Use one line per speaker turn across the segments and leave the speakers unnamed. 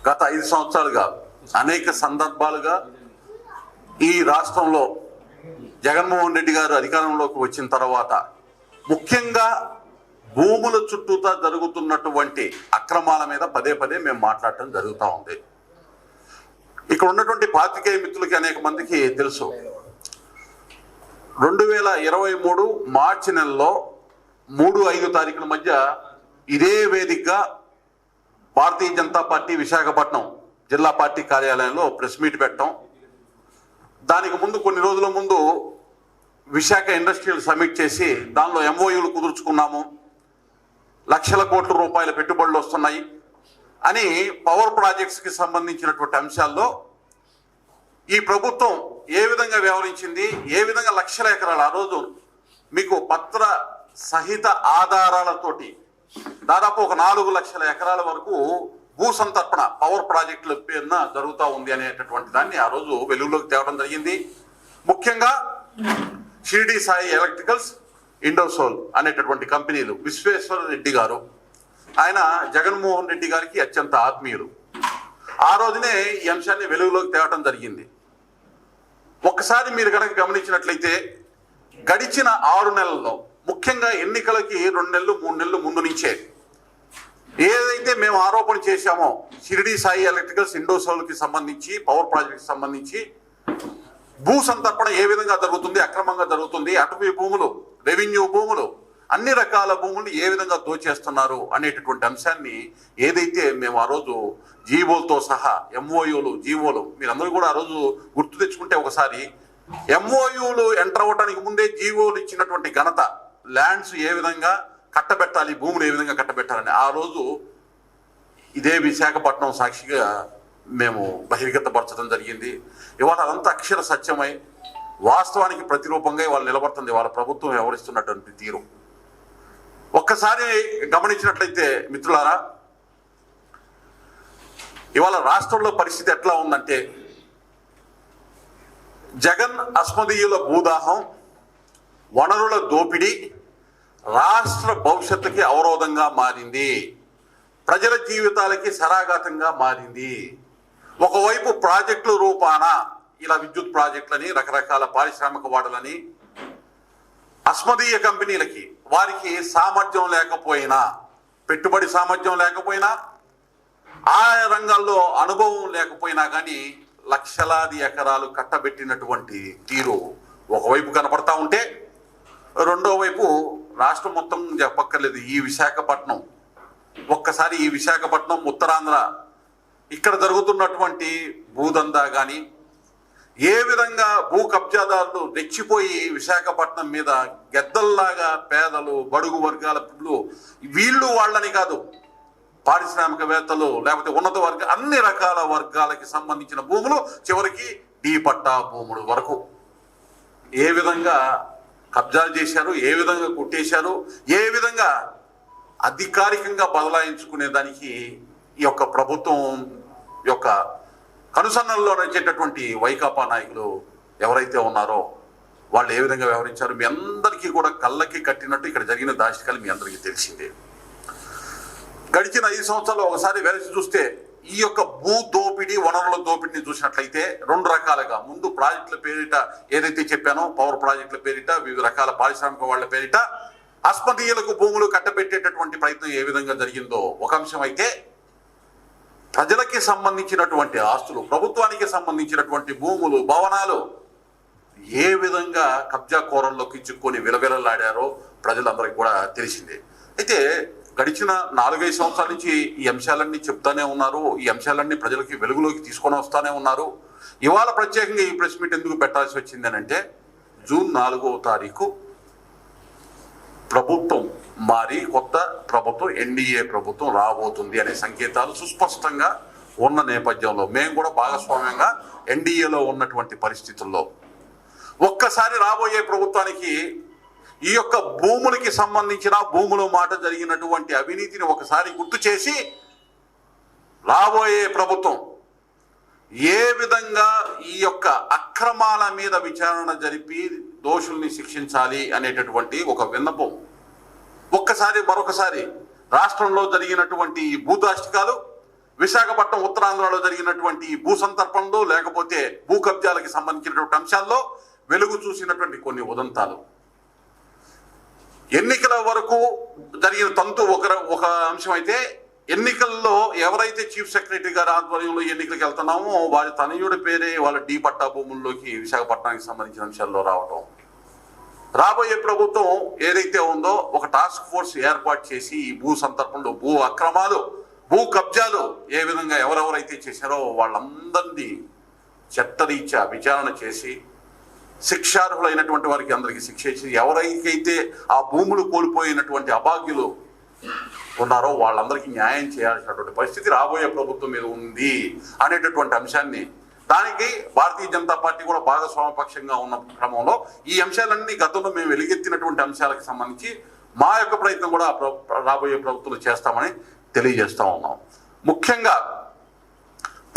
గత 5 సంవత్సరాలుగా అనేక సందర్భాలుగా ఈ రాష్ట్రంలో జగన్మోహన్ రెడ్డి గారు అధికారంలోకి వచ్చిన తర్వాత ముఖ్యంగా భూముల చుట్టూతా జరుగుతున్నటువంటి అక్రమాల మీద పదే పదే మేము మాట్లాడటం జరుగుతూ ఉంది. ఇక్కడ ఉన్నటువంటి పాత్రికేయ మిత్రులకి అనేక మందికి తెలుసు, 2023 మార్చి నెలలో 3-5 తారీఖుల మధ్య ఇదే వేదికగా భారతీయ జనతా పార్టీ విశాఖపట్నం జిల్లా పార్టీ కార్యాలయంలో ప్రెస్ మీట్ పెట్టడం, దానికి ముందు కొన్ని రోజుల ముందు విశాఖ ఇండస్ట్రియల్ సమిట్ చేసి దానిలో ఎంఓయూలు కుదుర్చుకున్నాము, లక్షల కోట్ల రూపాయల పెట్టుబడులు వస్తున్నాయి అని పవర్ ప్రాజెక్ట్స్కి సంబంధించినటువంటి అంశాల్లో ఈ ప్రభుత్వం ఏ విధంగా వ్యవహరించింది, ఏ విధంగా లక్షల ఎకరాలు ఆ రోజు మీకు పత్ర సహిత ఆధారాలతోటి దాదాపు ఒక 4 లక్షల ఎకరాల వరకు భూ సంతర్పణ పవర్ ప్రాజెక్టుల పేరున జరుగుతూ ఉంది అనేటటువంటి దాన్ని ఆ రోజు వెలుగులోకి తేవడం జరిగింది. ముఖ్యంగా షిరిడి సాయి ఎలక్ట్రికల్స్, ఇండోసోల్ అనేటటువంటి కంపెనీలు, విశ్వేశ్వర రెడ్డి గారు ఆయన జగన్మోహన్ రెడ్డి గారికి అత్యంత ఆత్మీయులు. ఆ రోజునే ఈ అంశాన్ని వెలుగులోకి తేవడం జరిగింది. ఒక్కసారి మీరు కనుక గమనించినట్లయితే గడిచిన 6 నెలల్లో ముఖ్యంగా ఎన్నికలకి 2 నెలలు 3 నెలలు ముందు నుంచే ఏదైతే మేము ఆరోపణ చేశామో షిరిడి సాయి ఎలక్ట్రికల్స్, ఇండోసోల్కి సంబంధించి పవర్ ప్రాజెక్ట్కి సంబంధించి భూ సంతర్పణ ఏ విధంగా జరుగుతుంది, అక్రమంగా జరుగుతుంది, అటవీ భూములు, రెవెన్యూ భూములు, అన్ని రకాల భూములు ఏ విధంగా దోచేస్తున్నారు అనేటటువంటి అంశాన్ని ఏదైతే మేము ఆ రోజు జీవోలతో సహా ఎంఓయూలు, జీవోలు మీరందరూ కూడా ఆ రోజు గుర్తు తెచ్చుకుంటే ఒకసారి ఎంఓయూలు ఎంటర్ అవ్వడానికి ముందే జీవోలు ఇచ్చినటువంటి ఘనత, ల్యాండ్స్ ఏ విధంగా కట్టబెట్టాలి, భూములు ఏ విధంగా కట్టబెట్టాలని ఆ రోజు ఇదే విశాఖపట్నం సాక్షిగా మేము బహిర్గతపరచడం జరిగింది. ఇవాళ అదంతా అక్షర సత్యమై వాస్తవానికి ప్రతిరూపంగా వాళ్ళు నిలబడుతుంది వాళ్ళ ప్రభుత్వం వ్యవహరిస్తున్నటువంటి తీరు. ఒక్కసారి గమనించినట్లయితే మిత్రులారా, ఇవాళ రాష్ట్రంలో పరిస్థితి ఎట్లా ఉందంటే జగన్ అస్మదీయుల భూదాహం, వనరుల దోపిడీ రాష్ట్ర భవిష్యత్తుకి అవరోధంగా మారింది, ప్రజల జీవితాలకి శరాఘాతంగా మారింది. ఒకవైపు ప్రాజెక్టుల రూపాన ఇలా విద్యుత్ ప్రాజెక్టులని, రకరకాల పారిశ్రామిక వాడలని అస్మదీయ కంపెనీలకి వారికి సామర్థ్యం లేకపోయినా, పెట్టుబడి సామర్థ్యం లేకపోయినా, ఆ రంగాల్లో అనుభవం లేకపోయినా కానీ లక్షలాది ఎకరాలు కట్టబెట్టినటువంటి తీరు ఒకవైపు కనపడతా ఉంటే, రెండో వైపు రాష్ట్రం మొత్తం చెప్పక్కర్లేదు, ఈ విశాఖపట్నం ఒక్కసారి ఈ విశాఖపట్నం, ఉత్తరాంధ్ర ఇక్కడ జరుగుతున్నటువంటి భూదందా కానీ ఏ విధంగా భూ కబ్జాదారులు రెచ్చిపోయి విశాఖపట్నం మీద గెద్దల్లాగా పేదలు, బడుగు వర్గాల వీళ్ళు వాళ్ళని కాదు, పారిశ్రామికవేత్తలు లేకపోతే ఉన్నత వర్గ అన్ని రకాల వర్గాలకి సంబంధించిన భూములు చివరికి డీ పట్టా భూములు వరకు ఏ విధంగా కబ్జాలు చేశారు, ఏ విధంగా కొట్టేశారు, ఏ విధంగా అధికారికంగా బదలాయించుకునే దానికి ఈ యొక్క ప్రభుత్వం యొక్క కనుసన్నల్లో నడిచేటటువంటి వైకాపా నాయకులు ఎవరైతే ఉన్నారో వాళ్ళు ఏ విధంగా వ్యవహరించారు మీ అందరికీ కూడా కళ్ళకి కట్టినట్టు ఇక్కడ జరిగిన దాష్టికాలు మీ అందరికీ తెలిసిందే. గడిచిన 5 సంవత్సరాలు ఒకసారి వెలిసి చూస్తే ఈ యొక్క భూ దోపిడీ, వనరుల దోపిడీని చూసినట్లయితే 2 రకాలుగా, ముందు ప్రాజెక్టుల పేరిట ఏదైతే చెప్పానో పవర్ ప్రాజెక్టుల పేరిట, వివిధ రకాల పారిశ్రామిక వాళ్ళ పేరిట అస్మదీయులకు భూములు కట్టబెట్టేటటువంటి ప్రయత్నం ఏ విధంగా జరిగిందో ఒక అంశం అయితే, ప్రజలకి సంబంధించినటువంటి ఆస్తులు, ప్రభుత్వానికి సంబంధించినటువంటి భూములు, భవనాలు ఏ విధంగా కబ్జా కోరంలోకి చిక్కుకొని విలవిలలాడారో ప్రజలందరికీ కూడా తెలిసిందే. అయితే గడిచిన 4-5 సంవత్సరాల నుంచి ఈ అంశాలన్నీ చెప్తానే ఉన్నారు, ఈ అంశాలన్నీ ప్రజలకి వెలుగులోకి తీసుకొని వస్తానే ఉన్నారు. ఇవాళ ప్రత్యేకంగా ఈ ప్రెస్ మీట్ ఎందుకు పెట్టాల్సి వచ్చింది అంటే, జూన్ 4వ తారీఖు ప్రభుత్వం మారి కొత్త ప్రభుత్వం, ఎన్డీఏ ప్రభుత్వం రాబోతుంది అనే సంకేతాలు సుస్పష్టంగా ఉన్న నేపథ్యంలో మేము కూడా భాగస్వామ్యంగా ఎన్డీఏలో ఉన్నటువంటి పరిస్థితుల్లో ఒక్కసారి రాబోయే ప్రభుత్వానికి ఈ యొక్క భూములకి సంబంధించిన భూముల మాట జరిగినటువంటి అవినీతిని ఒకసారి గుర్తు చేసి రాబోయే ప్రభుత్వం ఏ విధంగా ఈ యొక్క అక్రమాల మీద విచారణ జరిపి దోషుల్ని శిక్షించాలి అనేటటువంటి ఒక విన్నపం మరొకసారి రాష్ట్రంలో జరిగినటువంటి ఈ భూదాష్టికాలు, విశాఖపట్నం ఉత్తరాంధ్రలో జరిగినటువంటి భూ సంతర్పణలో లేకపోతే భూ కబ్జాలకి సంబంధించినటువంటి అంశాల్లో వెలుగు చూసినటువంటి కొన్ని ఉదంతాలు. ఎన్నికల వరకు జరిగిన తంతు ఒక అంశం అయితే, ఎన్నికల్లో ఎవరైతే చీఫ్ సెక్రటరీ గారి ఆధ్వర్యంలో ఎన్నికలకు వెళ్తున్నామో వారి తనయుడి పేరే వాళ్ళ డి పట్టా భూముల్లోకి విశాఖపట్నానికి సంబంధించిన అంశాల్లో రావటం. రాబోయే ప్రభుత్వం ఏదైతే ఉందో ఒక టాస్క్ ఫోర్స్ ఏర్పాటు చేసి ఈ భూ సంతర్పణలు, భూ అక్రమాలు, భూ కబ్జాలు ఏ విధంగా ఎవరెవరైతే చేశారో వాళ్ళందరినీ చట్టరీత్యా విచారణ చేసి శిక్షార్హులైనటువంటి వారికి అందరికీ శిక్ష ఇచ్చి ఎవరికైతే ఆ భూములు కోల్పోయినటువంటి అభాగ్యులు ఉన్నారో వాళ్ళందరికీ న్యాయం చేయాల్సినటువంటి పరిస్థితి రాబోయే ప్రభుత్వం మీద ఉంది అనేటటువంటి అంశాన్ని, దానికి భారతీయ జనతా పార్టీ కూడా భాగస్వామ్యపక్షంగా ఉన్న క్రమంలో ఈ అంశాలన్నీ గతంలో మేము వెలుగెత్తినటువంటి అంశాలకు సంబంధించి మా యొక్క ప్రయత్నం కూడా రాబోయే ప్రభుత్వంలో చేస్తామని తెలియజేస్తా ఉన్నాం. ముఖ్యంగా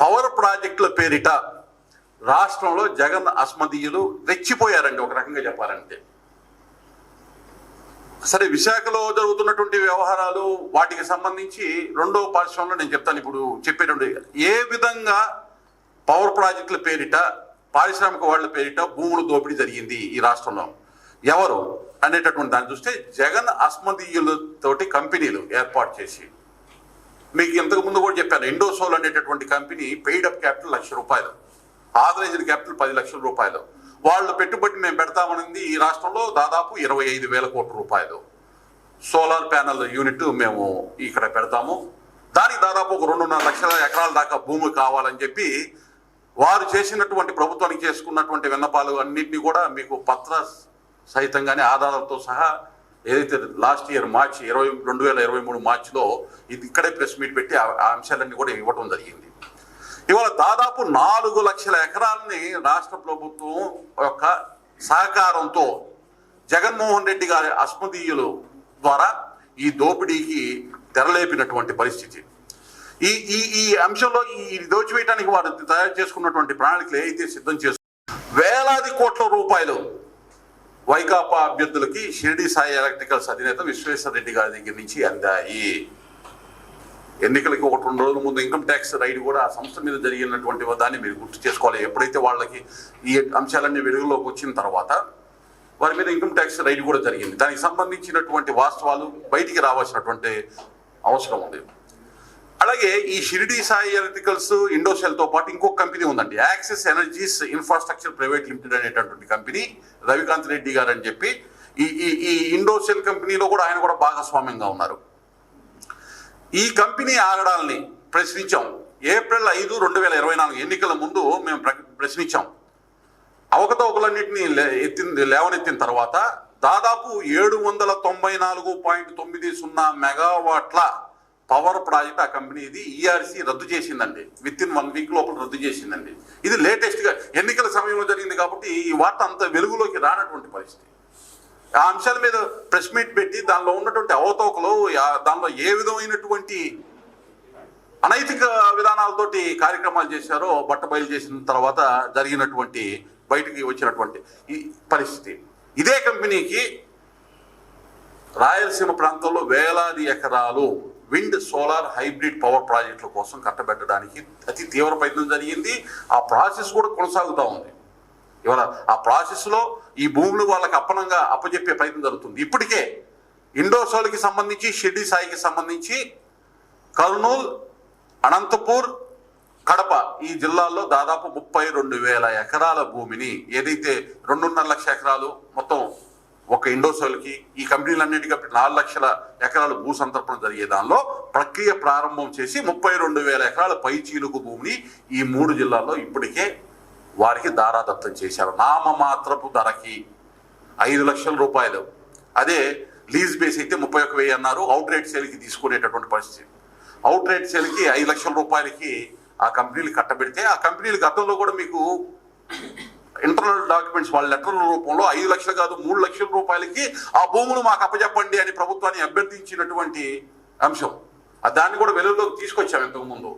పవర్ ప్రాజెక్టుల పేరిట రాష్ట్రంలో జగన్ అస్మదీయులు రెచ్చిపోయారండి. ఒక రకంగా చెప్పాలంటే సరే, విశాఖలో జరుగుతున్నటువంటి వ్యవహారాలు వాటికి సంబంధించి రెండో పార్శ్వంలో నేను చెప్తాను. ఇప్పుడు చెప్పేటువంటి ఏ విధంగా పవర్ ప్రాజెక్టుల పేరిట, పారిశ్రామిక వాళ్ళ పేరిట భూములు దోపిడీ జరిగింది ఈ రాష్ట్రంలో ఎవరు అనేటటువంటి దాన్ని చూస్తే, జగన్ అస్మదీయులతోటి కంపెనీలు ఏర్పాటు చేసి, మీకు ఇంతకు ముందు కూడా చెప్పాను, ఇండోసోల్ అనేటటువంటి company paid up capital ₹1,00,000, authorised capital ₹10,00,000. వాళ్ళు పెట్టుబడి మేము పెడతామనింది ఈ రాష్ట్రంలో దాదాపు 25,000 కోట్ల రూపాయలు. సోలార్ ప్యానల్ యూనిట్ మేము ఇక్కడ పెడతాము, దానికి దాదాపు ఒక 2.5 లక్షల ఎకరాల దాకా భూమి కావాలని చెప్పి వారు చేసినటువంటి, ప్రభుత్వానికి చేసుకున్నటువంటి విన్నపాలు అన్నింటినీ కూడా మీకు పత్ర సహితంగానే ఆధారాలతో సహా ఏదైతే లాస్ట్ ఇయర్ మార్చి 2023 మార్చిలో ఇది ఇక్కడే ప్రెస్ మీట్ పెట్టి ఆ అంశాలన్నీ కూడా ఇవ్వడం జరిగింది. ఇవాళ దాదాపు 4 లక్షల ఎకరాలని రాష్ట్ర ప్రభుత్వం యొక్క సహకారంతో జగన్మోహన్ రెడ్డి గారి అస్మదీయులు ద్వారా ఈ దోపిడీకి తెరలేపినటువంటి పరిస్థితి. ఈ ఈ ఈ అంశంలో ఈ దోచివేయడానికి వారు తయారు చేసుకున్నటువంటి ప్రణాళికలు ఏదైతే సిద్ధం చేసుకున్నారు, వేలాది కోట్ల రూపాయలు వైకాపా అభ్యర్థులకి షిరిడి సాయి ఎలక్ట్రికల్స్ అధినేత విశ్వేశ్వర రెడ్డి గారి దగ్గర నుంచి అందాయి. ఎన్నికలకి 1-2 రోజుల ముందు ఇన్కమ్ ట్యాక్స్ రైడ్ కూడా ఆ సంస్థ మీద జరిగినటువంటి దాన్ని మీరు గుర్తు చేసుకోవాలి. ఎప్పుడైతే వాళ్ళకి ఈ అంశాలన్నీ వెలుగులోకి వచ్చిన తర్వాత వారి మీద ఇన్కమ్ ట్యాక్స్ రైడ్ కూడా జరిగింది. దానికి సంబంధించినటువంటి వాస్తవాలు బయటికి రావాల్సినటువంటి అవసరం ఉంది. అలాగే ఈ షిరిడి సాయి ఎలక్ట్రికల్స్, ఇండోసెల్తో పాటు ఇంకొక కంపెనీ ఉందండి, access energies infrastructure private limited అనేటటువంటి కంపెనీ, రవికాంత్ రెడ్డి గారు అని చెప్పి ఈ ఇండోసెల్ కంపెనీలో కూడా ఆయన కూడా భాగస్వామ్యంగా ఉన్నారు. ఈ కంపెనీ ఆగడాలని ప్రశ్నించాం. ఏప్రిల్ 5, 2024 ఎన్నికల ముందు మేము ప్రశ్నించాం. అవకతవకలన్నింటినీ లేవనెత్తిన తర్వాత దాదాపు 794.90 మెగావాట్ల పవర్ ప్రాజెక్ట్ ఆ కంపెనీ ఇది ఈఆర్సీ రద్దు చేసిందండి. విత్-ఇన్ 1 వీక్ లోపల రద్దు చేసిందండి. ఇది లేటెస్ట్గా ఎన్నికల సమయంలో జరిగింది కాబట్టి ఈ వార్త అంత వెలుగులోకి రానటువంటి పరిస్థితి. ఆ అంశాల మీద ప్రెస్ మీట్ పెట్టి దానిలో ఉన్నటువంటి అవతవకలు, దానిలో ఏ విధమైనటువంటి అనైతిక విధానాలతోటి కార్యక్రమాలు చేశారో బట్టబయలు చేసిన తర్వాత జరిగినటువంటి బయటికి వచ్చినటువంటి ఈ పరిస్థితి. ఇదే కంపెనీకి రాయలసీమ ప్రాంతంలో వేలాది ఎకరాలు విండ్, సోలార్, హైబ్రిడ్ పవర్ ప్రాజెక్టుల కోసం కట్టబెట్టడానికి అతి తీవ్ర ప్రయత్నం జరిగింది. ఆ ప్రాసెస్ కూడా కొనసాగుతూ ఉంది. ఇవాళ ఆ ప్రాసెస్లో ఈ భూములు వాళ్ళకి అప్పచెప్పే ప్రయత్నం జరుగుతుంది. ఇప్పటికే ఇండోసోల్కి సంబంధించి, షిరిడి సాయికి సంబంధించి కర్నూలు, అనంతపూర్, కడప ఈ జిల్లాల్లో దాదాపు 32,000 ఎకరాల భూమిని, ఏదైతే 2.5 లక్షల ఎకరాలు మొత్తం ఒక ఇండోసోల్కి, ఈ కంపెనీలన్నిటికీ 4 లక్షల ఎకరాలు భూ సంతర్పణ జరిగే దానిలో ప్రక్రియ ప్రారంభం చేసి 32,000 ఎకరాల పైచీలుకు భూమిని ఈ 3 జిల్లాల్లో ఇప్పటికే వారికి దారాదత్తం చేశారు. నామమాత్రపు ధరకి 5 లక్షల రూపాయలు. అదే లీజ్ బేస్ అయితే 31,000 అన్నారు. అవుట్ రేట్ సేల్కి తీసుకునేటటువంటి పరిస్థితి. అవుట్ రేట్ సేల్కి 5 లక్షల రూపాయలకి ఆ కంపెనీలు కట్టబెడితే, ఆ కంపెనీలు గతంలో కూడా మీకు ఇంటర్నల్ డాక్యుమెంట్స్ వాళ్ళ లెటర్ల రూపంలో 5 లక్షలు కాదు 3 లక్షల రూపాయలకి ఆ భూములు మాకు అప్పచెప్పండి అని ప్రభుత్వాన్ని అభ్యర్థించినటువంటి అంశం. దాన్ని కూడా వెలుగులోకి తీసుకొచ్చాం ఇంతకు ముందు.